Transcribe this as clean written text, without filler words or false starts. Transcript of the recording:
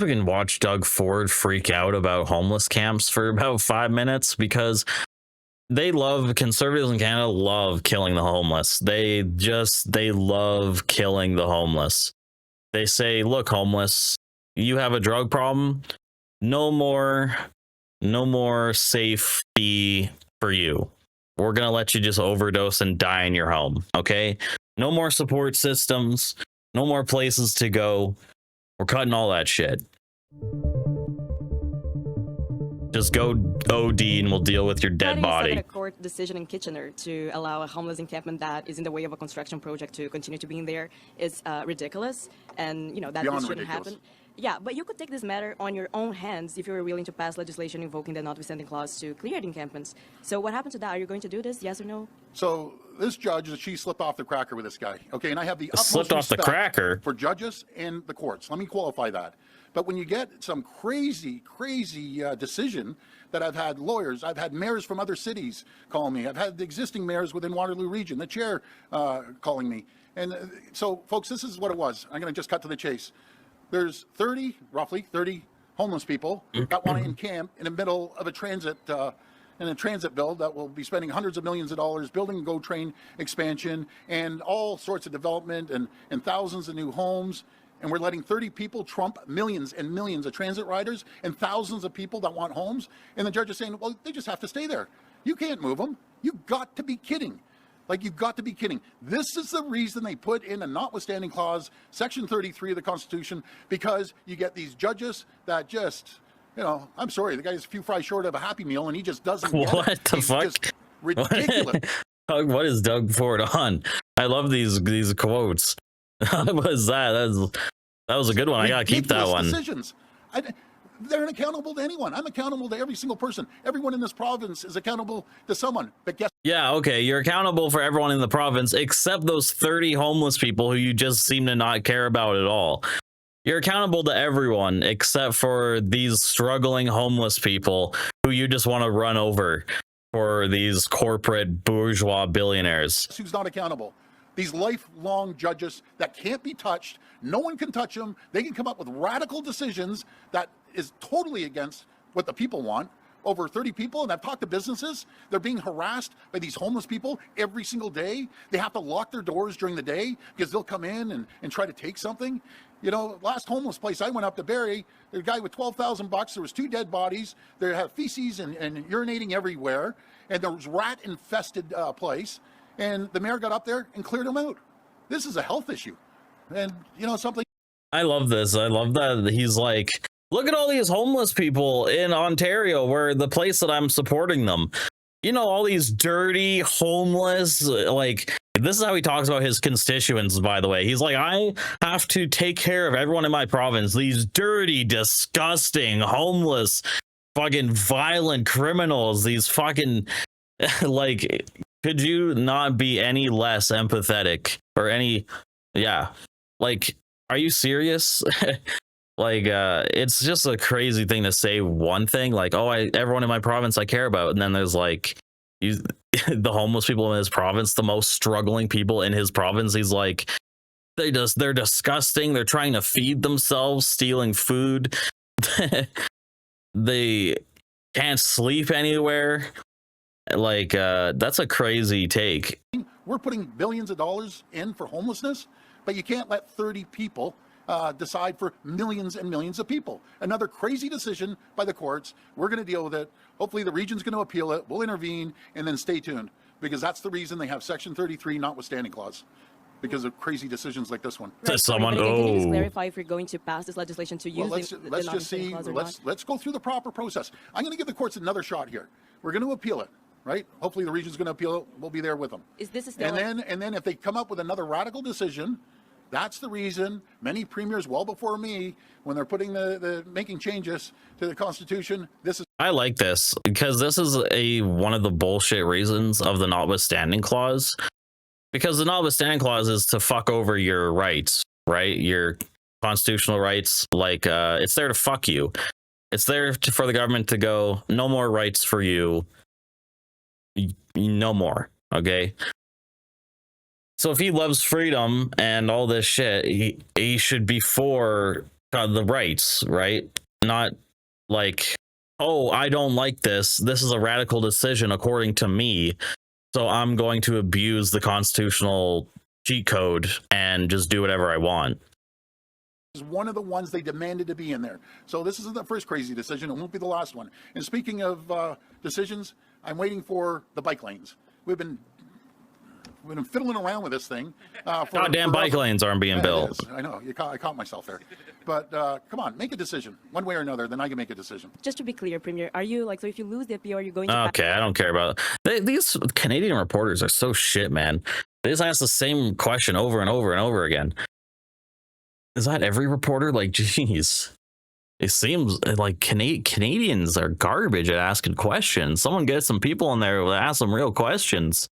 Fucking watch Doug Ford freak out about homeless camps for about 5 minutes because conservatives in Canada love killing the homeless. They love killing the homeless. They say, look, homeless, you have a drug problem. No more safety for you. We're going to let you just overdose and die in your home. Okay. No more support systems. No more places to go. We're cutting all that shit. Just go OD and we'll deal with your dead body. A court decision in Kitchener to allow a homeless encampment that is in the way of a construction project to continue to be in there is ridiculous. And, you know, that this shouldn't happen. Yeah, but you could take this matter on your own hands if you were willing to pass legislation invoking the notwithstanding clause to clear the encampments. So what happened to that? Are you going to do this? Yes or no? So this judge, she slipped off the cracker with this guy. Okay, and I have the utmost slipped off the cracker for judges and the courts. Let me qualify that. But when you get some crazy decision that I've had lawyers, I've had mayors from other cities call me. I've had the existing mayors within Waterloo Region, the chair calling me. And so, folks, this is what it was. I'm going to just cut to the chase. There's roughly 30 homeless people that want to encamp in the middle of a transit bill that will be spending hundreds of millions of dollars building a GO train expansion and all sorts of development and thousands of new homes. And we're letting 30 people trump millions and millions of transit riders and thousands of people that want homes. And the judge is saying, well, they just have to stay there. You can't move them. You've got to be kidding. Like, you've got to be kidding. This is the reason they put in a notwithstanding clause, Section 33 of the Constitution, because you get these judges that just, you know, I'm sorry, the guy's a few fries short of a Happy Meal and he just doesn't get it. What the fuck? Just ridiculous. What is Doug Ford on? I love these quotes. What was that? That was a good one. I gotta keep that one. Decisions. They're unaccountable to anyone. I'm accountable to every single person. Everyone in this province is accountable to someone. But guess. Yeah, okay. You're accountable for everyone in the province except those 30 homeless people who you just seem to not care about at all. You're accountable to everyone except for these struggling homeless people who you just want to run over for these corporate bourgeois billionaires. Who's not accountable? These lifelong judges that can't be touched. No one can touch them. They can come up with radical decisions that is totally against what the people want. Over 30 people, and I've talked to businesses, they're being harassed by these homeless people every single day. They have to lock their doors during the day because they'll come in and try to take something. You know, last homeless place I went up to bury, there's a guy with $12,000. There was 2 dead bodies. They had feces and urinating everywhere. And there was rat-infested place. And the mayor got up there and cleared them out. This is a health issue. And, you know, something. I love this. I love that he's like, look at all these homeless people in Ontario, where the place that I'm supporting them. You know, all these dirty, homeless, like, this is how he talks about his constituents, by the way. He's like, I have to take care of everyone in my province. These dirty, disgusting, homeless, fucking violent criminals. These fucking, like, could you not be any less empathetic or any, yeah, like, are you serious? Like, it's just a crazy thing to say one thing, like, oh, everyone in my province I care about. And then there's like the homeless people in his province, the most struggling people in his province. He's like, they're disgusting. They're trying to feed themselves, stealing food. They can't sleep anywhere. Like, that's a crazy take. We're putting billions of dollars in for homelessness, but you can't let 30 people decide for millions and millions of people. Another crazy decision by the courts. We're going to deal with it. Hopefully the region's going to appeal it. We'll intervene, and then stay tuned, because that's the reason they have Section 33 notwithstanding clause, because of crazy decisions like this one. Right, someone, can you just clarify if you're going to pass this legislation to use let's just see. Let's go through the proper process. I'm going to give the courts another shot here. We're going to appeal it. Right? Hopefully the region's going to appeal it. We'll be there with them. Is this a and then if they come up with another radical decision, that's the reason many premiers well before me, when they're putting the making changes to the Constitution, this is. I like this because this is one of the bullshit reasons of the notwithstanding clause, because the notwithstanding clause is to fuck over your rights, right? Your constitutional rights. Like, it's there to fuck you. It's there for the government to go, no more rights for you. No more. Okay. So if he loves freedom and all this shit, he should be for the rights, right? Not like, oh, I don't like this. This is a radical decision according to me. So I'm going to abuse the constitutional cheat code and just do whatever I want. Is one of the ones they demanded to be in there. So this isn't the first crazy decision. It won't be the last one. And speaking of decisions, I'm waiting for the bike lanes. We've been fiddling around with this thing. Goddamn bike lanes aren't being built. I know. I caught myself there. But come on, make a decision. One way or another, then I can make a decision. Just to be clear, Premier, are you like, so if you lose the appeal, are you going to... Okay, I don't care about it. These Canadian reporters are so shit, man. They just ask the same question over and over and over again. Is that every reporter? Like, geez. It seems like Canadians are garbage at asking questions. Someone get some people in there to ask some real questions.